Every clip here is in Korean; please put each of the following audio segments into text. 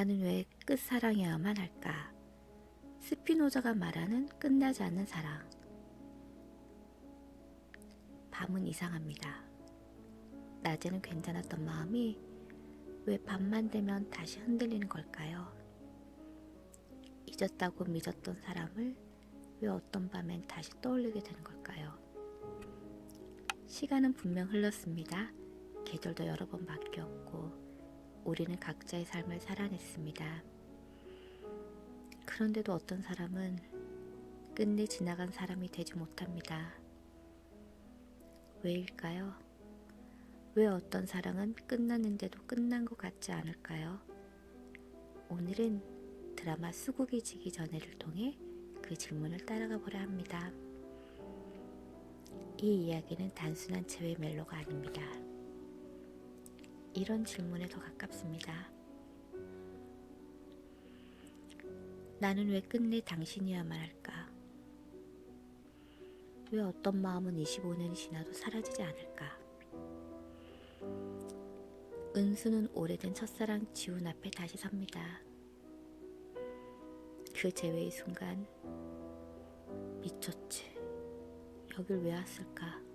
나는 왜 끝사랑이어야만 할까? 스피노자가 말하는 끝나지 않는 사랑. 밤은 이상합니다. 낮에는 괜찮았던 마음이 왜 밤만 되면 다시 흔들리는 걸까요? 잊었다고 믿었던 사람을 왜 어떤 밤엔 다시 떠올리게 되는 걸까요? 시간은 분명 흘렀습니다. 계절도 여러 번 바뀌었고 우리는 각자의 삶을 살아냈습니다. 그런데도 어떤 사람은 끝내 지나간 사람이 되지 못합니다. 왜일까요? 왜 어떤 사랑은 끝났는데도 끝난 것 같지 않을까요? 오늘은 드라마 수국이 지기 전에를 통해 그 질문을 따라가 보려 합니다. 이 이야기는 단순한 재회 멜로가 아닙니다. 이런 질문에 더 가깝습니다. 나는 왜 끝내 당신이어야만 할까? 왜 어떤 마음은 25년이 지나도 사라지지 않을까? 은수는 오래된 첫사랑 지훈 앞에 다시 섭니다. 그 재회의 순간 미쳤지. 여길 왜 왔을까?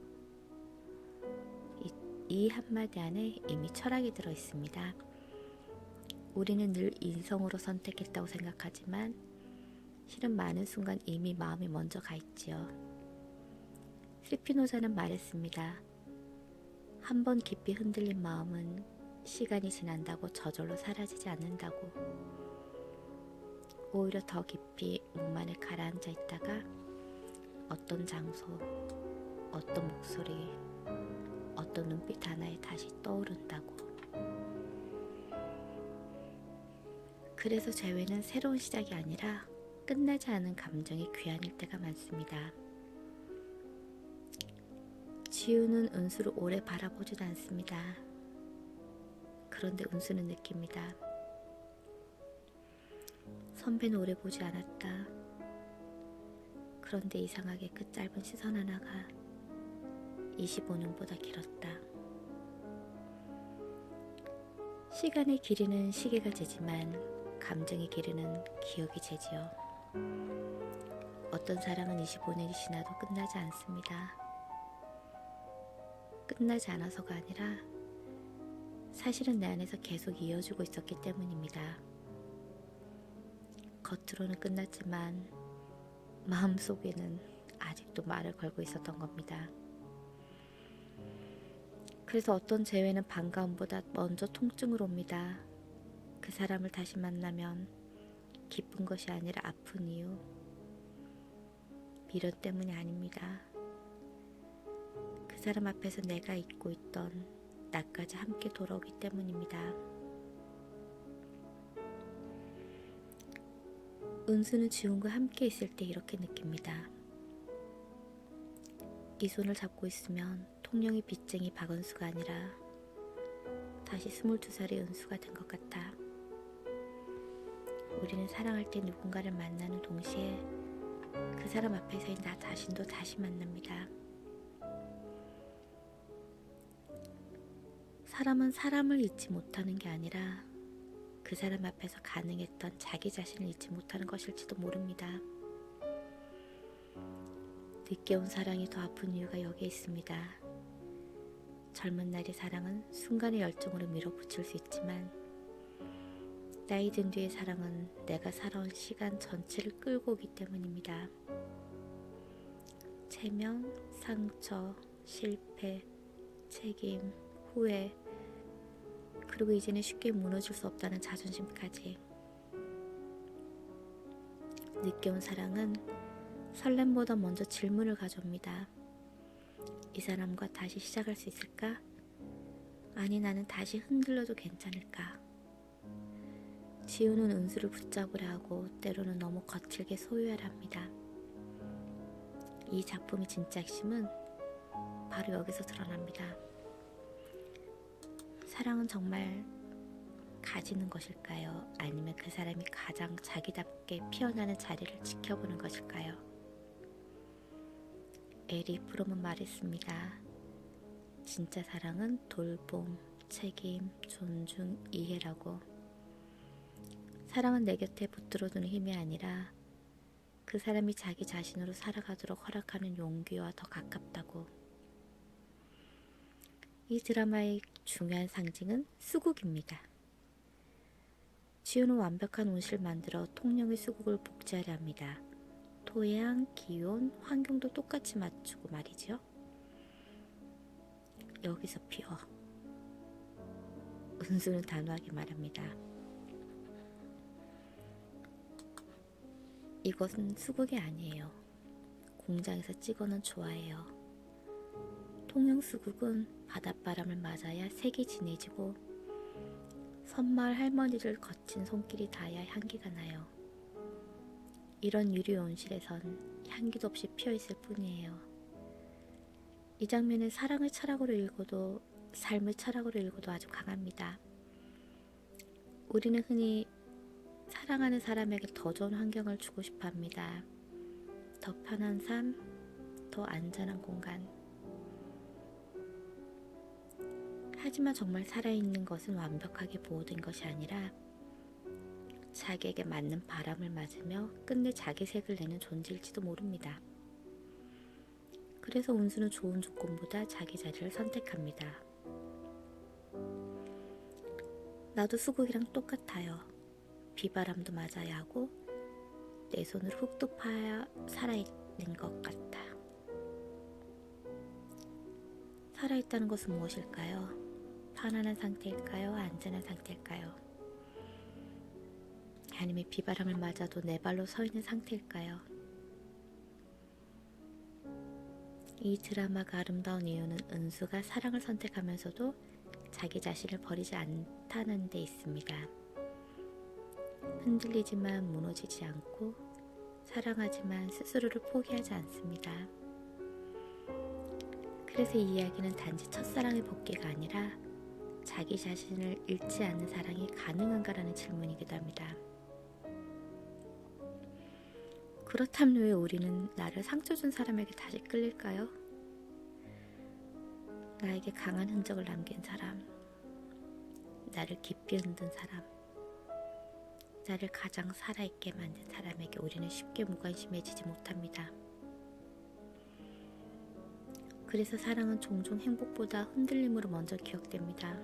이 한마디 안에 이미 철학이 들어 있습니다. 우리는 늘 인성으로 선택했다고 생각하지만 실은 많은 순간 이미 마음이 먼저 가 있지요. 스피노자는 말했습니다. 한 번 깊이 흔들린 마음은 시간이 지난다고 저절로 사라지지 않는다고. 오히려 더 깊이 몽만에 가라앉아 있다가 어떤 장소, 어떤 목소리, 어떤 눈빛 하나에 다시 떠오른다고. 그래서 재회는 새로운 시작이 아니라 끝나지 않은 감정이 귀환일 때가 많습니다. 지우는 은수를 오래 바라보지도 않습니다. 그런데 은수는 느낍니다. 선배는 오래 보지 않았다. 그런데 이상하게 그 짧은 시선 하나가 25년보다 길었다. 시간의 길이는 시계가 재지만 감정의 길이는 기억이 재지요. 어떤 사랑은 25년이 지나도 끝나지 않습니다. 끝나지 않아서가 아니라 사실은 내 안에서 계속 이어지고 있었기 때문입니다. 겉으로는 끝났지만 마음속에는 아직도 말을 걸고 있었던 겁니다. 그래서 어떤 재회는 반가움보다 먼저 통증으로 옵니다. 그 사람을 다시 만나면 기쁜 것이 아니라 아픈 이유, 미련 때문이 아닙니다. 그 사람 앞에서 내가 잊고 있던 나까지 함께 돌아오기 때문입니다. 은수는 지훈과 함께 있을 때 이렇게 느낍니다. 이 손을 잡고 있으면 통영의 빚쟁이 박은수가 아니라 다시 22살의 은수가 된 것 같아. 우리는 사랑할 때 누군가를 만나는 동시에 그 사람 앞에서의 나 자신도 다시 만납니다. 사람은 사람을 잊지 못하는 게 아니라 그 사람 앞에서 가능했던 자기 자신을 잊지 못하는 것일지도 모릅니다. 늦게 온 사랑이 더 아픈 이유가 여기에 있습니다. 젊은 날의 사랑은 순간의 열정으로 밀어붙일 수 있지만 나이 든 뒤의 사랑은 내가 살아온 시간 전체를 끌고 오기 때문입니다. 체면, 상처, 실패, 책임, 후회, 그리고 이제는 쉽게 무너질 수 없다는 자존심까지. 늦게 온 사랑은 설렘보다 먼저 질문을 가져옵니다. 이 사람과 다시 시작할 수 있을까? 아니, 나는 다시 흔들려도 괜찮을까? 지우는 은수를 붙잡으려 하고 때로는 너무 거칠게 소유하려 합니다. 이 작품의 진짜 핵심은 바로 여기서 드러납니다. 사랑은 정말 가지는 것일까요? 아니면 그 사람이 가장 자기답게 피어나는 자리를 지켜보는 것일까요? 에리 프롬은 말했습니다. 진짜 사랑은 돌봄, 책임, 존중, 이해라고. 사랑은 내 곁에 붙들어두는 힘이 아니라 그 사람이 자기 자신으로 살아가도록 허락하는 용기와 더 가깝다고. 이 드라마의 중요한 상징은 수국입니다. 지우는 완벽한 온실을 만들어 통영의 수국을 복제하려 합니다. 토양, 기온, 환경도 똑같이 맞추고 말이죠. 여기서 피워. 은수는 단호하게 말합니다. 이것은 수국이 아니에요. 공장에서 찍어놓은 조화예요. 통영 수국은 바닷바람을 맞아야 색이 진해지고 섬마을 할머니를 거친 손길이 닿아야 향기가 나요. 이런 유리 온실에선 향기도 없이 피어있을 뿐이에요. 이 장면은 사랑을 철학으로 읽어도 삶을 철학으로 읽어도 아주 강합니다. 우리는 흔히 사랑하는 사람에게 더 좋은 환경을 주고 싶어 합니다. 더 편한 삶, 더 안전한 공간. 하지만 정말 살아있는 것은 완벽하게 보호된 것이 아니라 자기에게 맞는 바람을 맞으며 끝내 자기 색을 내는 존재일지도 모릅니다. 그래서 운수는 좋은 조건보다 자기 자리를 선택합니다. 나도 수국이랑 똑같아요. 비바람도 맞아야 하고 내 손으로 흙도 파야 살아있는 것 같아. 살아있다는 것은 무엇일까요? 편안한 상태일까요? 안전한 상태일까요? 아니면 비바람을 맞아도 내 발로 서 있는 상태일까요? 이 드라마가 아름다운 이유는 은수가 사랑을 선택하면서도 자기 자신을 버리지 않다는 데 있습니다. 흔들리지만 무너지지 않고 사랑하지만 스스로를 포기하지 않습니다. 그래서 이 이야기는 단지 첫사랑의 복귀가 아니라 자기 자신을 잃지 않는 사랑이 가능한가라는 질문이기도 합니다. 그렇다면 왜 우리는 나를 상처 준 사람에게 다시 끌릴까요? 나에게 강한 흔적을 남긴 사람, 나를 깊이 흔든 사람, 나를 가장 살아있게 만든 사람에게 우리는 쉽게 무관심해지지 못합니다. 그래서 사랑은 종종 행복보다 흔들림으로 먼저 기억됩니다.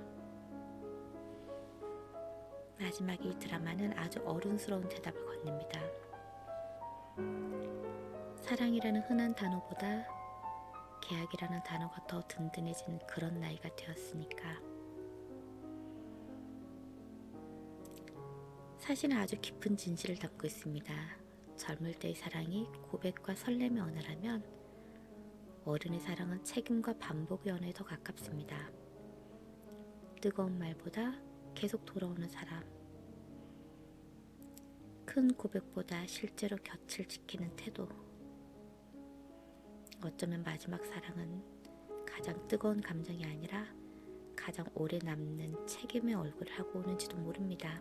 마지막에 이 드라마는 아주 어른스러운 대답을 건넵니다. 사랑이라는 흔한 단어보다 계약이라는 단어가 더 든든해진 그런 나이가 되었으니까. 사실은 아주 깊은 진실을 담고 있습니다. 젊을 때의 사랑이 고백과 설렘의 언어라면 어른의 사랑은 책임과 반복의 언어에 더 가깝습니다. 뜨거운 말보다 계속 돌아오는 사람, 큰 고백보다 실제로 곁을 지키는 태도. 어쩌면 마지막 사랑은 가장 뜨거운 감정이 아니라 가장 오래 남는 책임의 얼굴을 하고 오는지도 모릅니다.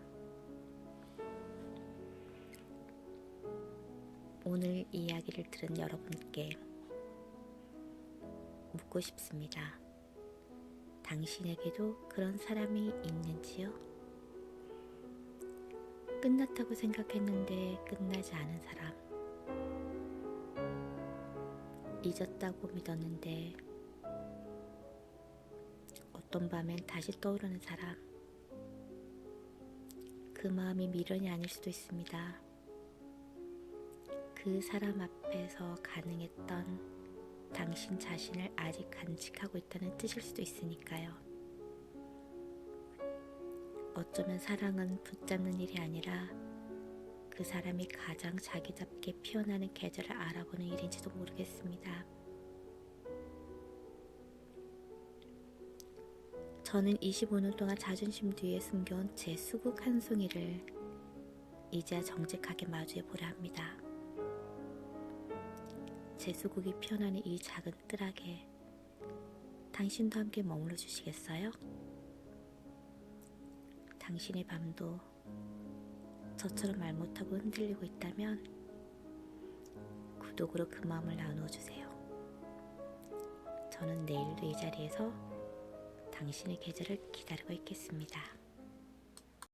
오늘 이야기를 들은 여러분께 묻고 싶습니다. 당신에게도 그런 사람이 있는지요? 끝났다고 생각했는데 끝나지 않은 사람, 잊었다고 믿었는데 어떤 밤엔 다시 떠오르는 사람, 그 마음이 미련이 아닐 수도 있습니다. 그 사람 앞에서 가능했던 당신 자신을 아직 간직하고 있다는 뜻일 수도 있으니까요. 어쩌면 사랑은 붙잡는 일이 아니라 그 사람이 가장 자기답게 피어나는 계절을 알아보는 일인지도 모르겠습니다. 저는 25년 동안 자존심 뒤에 숨겨온 제 수국 한 송이를 이제야 정직하게 마주해 보려 합니다. 제 수국이 피어나는 이 작은 뜰하게 당신도 함께 머물러 주시겠어요? 당신의 밤도 저처럼 말 못하고 흔들리고 있다면 구독으로 그 마음을 나누어 주세요. 저는 내일도 이 자리에서 당신의 계절을 기다리고 있겠습니다.